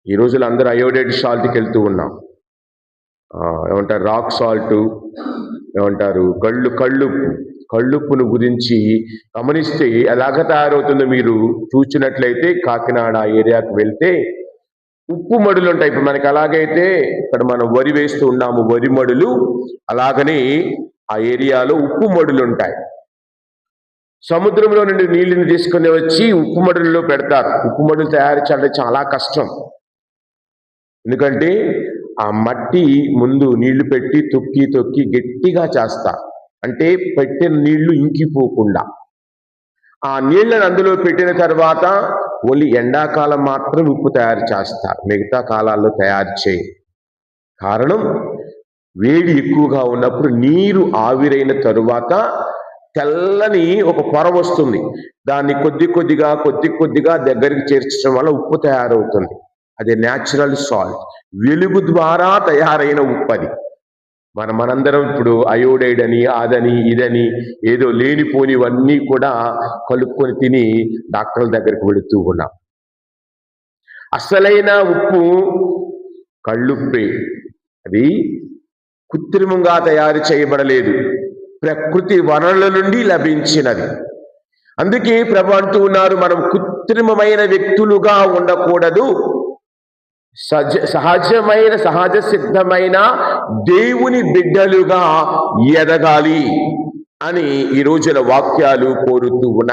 ఈ రోజుల్లో అందరూ అయోడైడ్ సాల్ట్కి వెళ్తూ ఉన్నాం. ఏమంటారు, రాక్ సాల్ట్, ఏమంటారు, కళ్ళుప్పును గురించి గమనిస్తే ఎలాగ తయారవుతుందో మీరు చూసినట్లయితే కాకినాడ ఏరియాకి వెళ్తే ఉప్పు మడులు ఉంటాయి. ఇప్పుడు మనకి అలాగైతే ఇక్కడ మనం వరి వేస్తూ ఉన్నాము, వరి మడులు, అలాగనే ఆ ఏరియాలో ఉప్పు మడులు ఉంటాయి. సముద్రంలో నుండి నీళ్ళని తీసుకుని వచ్చి ఉప్పు మడుల్లో పెడతారు. ఉప్పు మడులు తయారు చేయడం చాలా కష్టం. ఎందుకంటే ఆ మట్టి ముందు నీళ్లు పెట్టి తొక్కి గట్టిగా చేస్తారు. అంటే పెట్టిన నీళ్లు ఇంకిపోకుండా. ఆ నీళ్లను అందులో పెట్టిన తర్వాత ఓన్లీ ఎండాకాలం మాత్రం ఉప్పు తయారు చేస్తారు, మిగతా కాలాల్లో తయారు చేయరు. కారణం, వేడి ఎక్కువగా ఉన్నప్పుడు నీరు ఆవిరైన తరువాత తెల్లని ఒక పొర వస్తుంది. దాన్ని కొద్ది కొద్దిగా దగ్గరికి చేర్చడం వల్ల ఉప్పు తయారవుతుంది. అది న్యాచురల్ సాల్ట్, వెలుగు ద్వారా తయారైన ఉప్పు అది. మనందరం ఇప్పుడు అయోడైడ్ అని, అదని, ఇదని ఏదో లేనిపోనివన్నీ కూడా కలుపుకొని తిని డాక్టర్ల దగ్గరికి వెళుతూ ఉన్నాం. అసలైన ఉప్పు కళ్ళుప్పే. అది కృత్రిమంగా తయారు చేయబడలేదు, ప్రకృతి వనరుల నుండి లభించినది. అందుకే ప్రభు అంటూ ఉన్నారు, మనం కృత్రిమమైన వ్యక్తులుగా ఉండకూడదు, సహజ సిద్ధమైన దేవుని బిడ్డలుగా ఎదగాలి అని ఈ రోజుల వాక్యాలు కోరుతూ ఉన్నాయి.